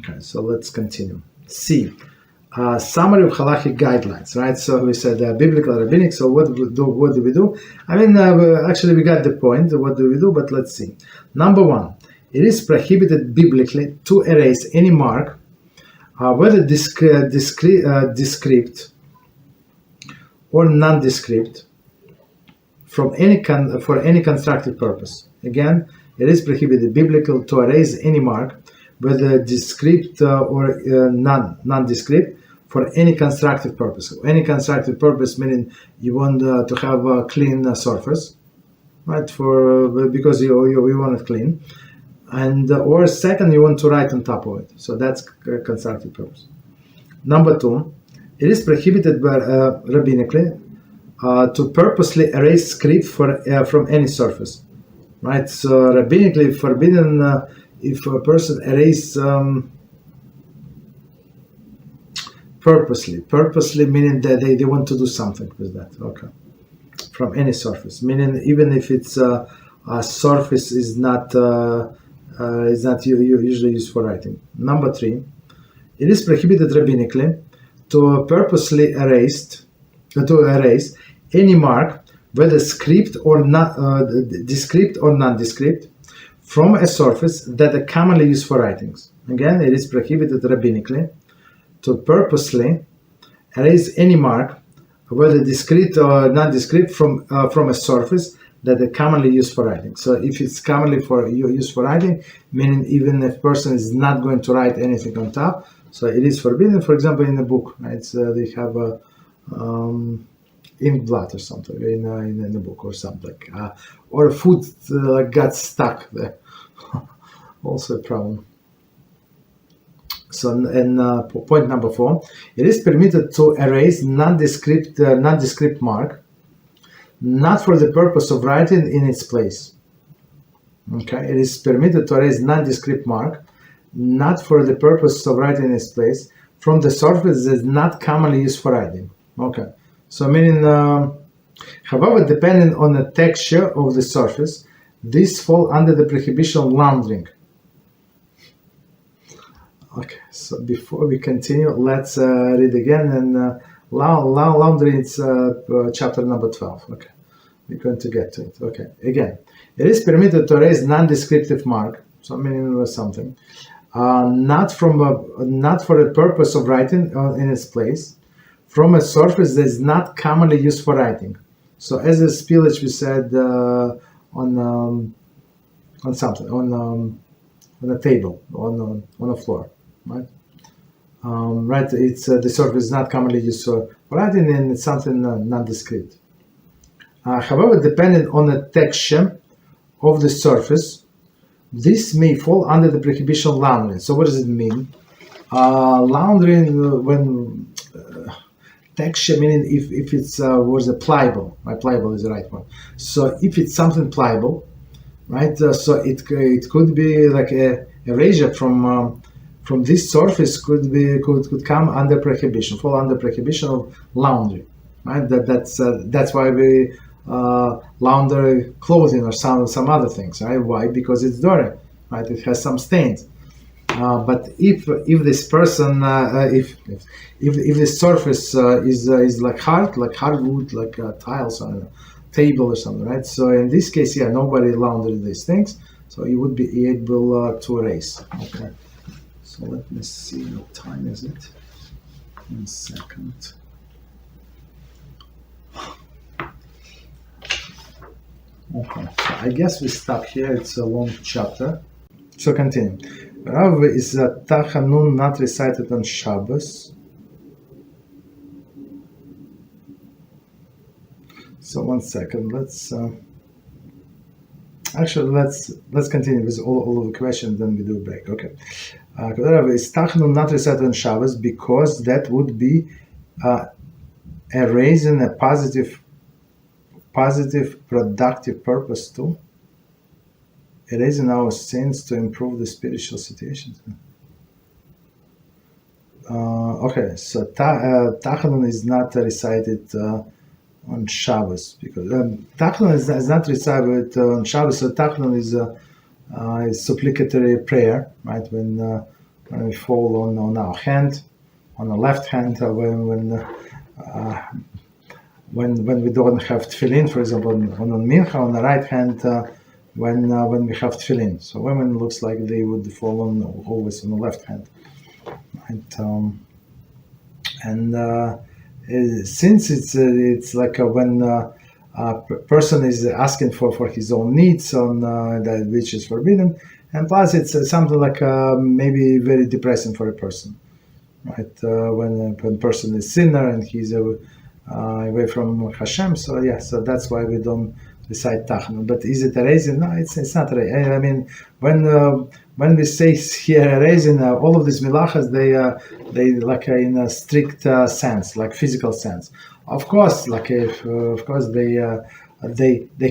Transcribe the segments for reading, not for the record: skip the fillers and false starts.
Okay, so let's continue. C. Summary of halachic guidelines, right? So we said biblical, rabbinic. So what do we do? I mean, actually, we got the point. What do we do? But let's see. Number one, it is prohibited biblically to erase any mark, whether descript or non-descript, for any constructive purpose. Again, it is prohibited biblical to erase any mark, whether descript or non-descript, for any constructive purpose. Any constructive purpose meaning you want to have a clean surface, right? Because you want it clean, and or second, you want to write on top of it. So that's a constructive purpose. Number two, it is prohibited by rabbinically to purposely erase script from any surface, right? So rabbinically forbidden if a person erases purposely meaning that they want to do something with that, okay, from any surface, meaning even if it's a surface is not usually used for writing. Number three, it is prohibited rabbinically to purposely erase any mark, whether script or not, descript or non-descript, from a surface that are commonly used for writings. Again, it is prohibited rabbinically to purposely erase any mark, whether discrete or non-discrete, from a surface that are commonly used for writing. So if it's commonly used for writing, meaning even if person is not going to write anything on top, so it is forbidden. For example, in a book, right? So they have a ink blot or something in the book or something, or a food got stuck there. Also a problem. So, and point number four, it is permitted to erase non-descript mark, not for the purpose of writing in its place. Okay, it is permitted to erase non-descript mark, not for the purpose of writing in its place, from the surface that is not commonly used for writing. Okay, so meaning, however, depending on the texture of the surface, these fall under the prohibition of laundering. Okay, so before we continue, let's read again. And laundry, it's chapter number 12. Okay, we're going to get to it. Okay, again, it is permitted to erase non-descriptive mark, so meaning something, not for the purpose of writing in its place, from a surface that is not commonly used for writing. So as a spillage, we said on something, on a table, on a floor, right? Right, it's the surface is not commonly used for writing, and it's something non-discrete. However, depending on the texture of the surface, this may fall under the prohibition of laundering. So what does it mean? Laundering, when texture, meaning if it's was a pliable, right? Pliable is the right one. So if it's something pliable, right? So it could be like a erasure from this surface could come under prohibition, fall under prohibition of laundry, right? That's why we launder clothing or some other things, right? Why? Because it's dirty, right? It has some stains. But if this person if the surface is like hardwood, like tiles on a table or something, right? So in this case, yeah, nobody laundered these things, so you would be able to erase. Okay. So let me see, what time is it? 1 second. Okay, so I guess we stop here. It's a long chapter. So continue. Rabbi, is Tachanun not recited on Shabbos? So 1 second. Let's continue with all of the questions. Then we do a break. Okay. Rabbi, is Tachanun not recited on Shabbos because that would be erasing a positive, productive purpose too? Erasing our sins to improve the spiritual situation. Okay, so Tachanun is not recited on Shabbos because Tachanun is not recited on Shabbos. So Tachanun is supplicatory prayer, right? When when we fall on our hand, on the left hand, when we don't have tefillin, for example, on mincha, on the right hand, when we have tefillin. So women looks like they would fall on always on the left hand, right? Since it's like when a person is asking for his own needs on that which is forbidden, and plus it's something like maybe very depressing for a person, right? When a person is sinner and he's away from HaShem, so that's why we don't recite Tachanun. But is it a reason? No, it's not a reason. I mean, when we say here a reason, all of these milachas they like in a strict sense, like physical sense. Of course, they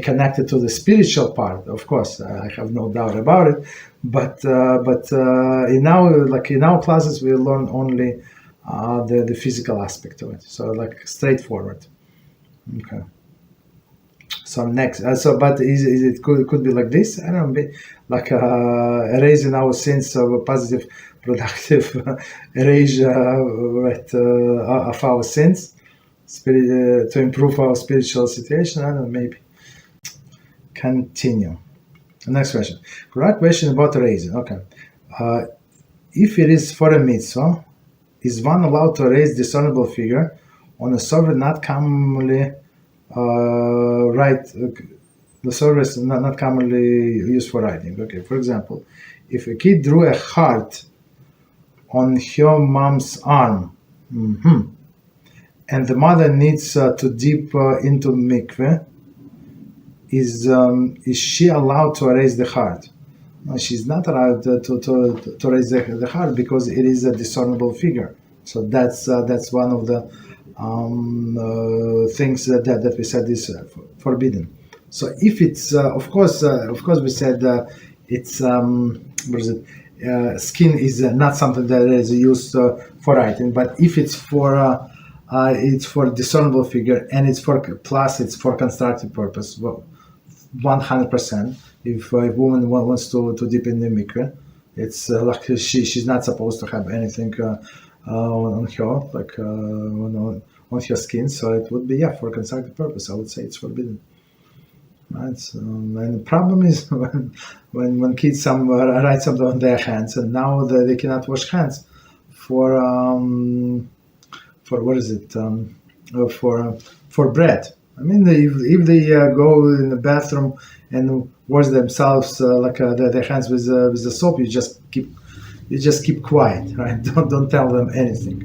connected to the spiritual part. Of course, I have no doubt about it. But in our classes we learn only the physical aspect of it. So like straightforward. Okay. So next, but it could be like this? I don't know, like erasing our sins of a positive, productive erase of our sins, to improve our spiritual situation. I don't know, maybe. Continue. Next question. Correct question about erasing. Okay. If it is for a mitzvah, is one allowed to erase discernible figure on a survey not commonly the survey is not commonly used for writing? Okay, for example, if a kid drew a heart on her mom's arm, and the mother needs to dip into mikveh, is she allowed to erase the heart? No, she's not allowed to erase the heart because it is a discernible figure. So that's one of the things that we said is forbidden. So if it's of course we said it's skin is not something that is used for writing, but if it's for discernible figure and it's for constructive purpose, 100%. If a woman wants to dip in the mikveh, it's like she's not supposed to have anything on her, like on her skin. So it would be for constructive purpose. I would say it's forbidden. Right. So, and the problem is when kids write something on their hands, and now they cannot wash hands for what is it? For bread. I mean, if they go in the bathroom and wash themselves their hands with the soap, you just keep quiet, right? Don't tell them anything.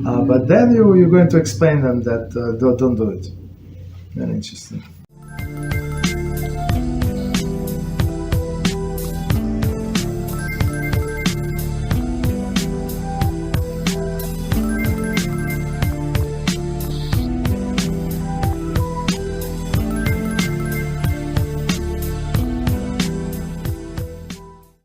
But then you're going to explain them that don't do it. Very interesting.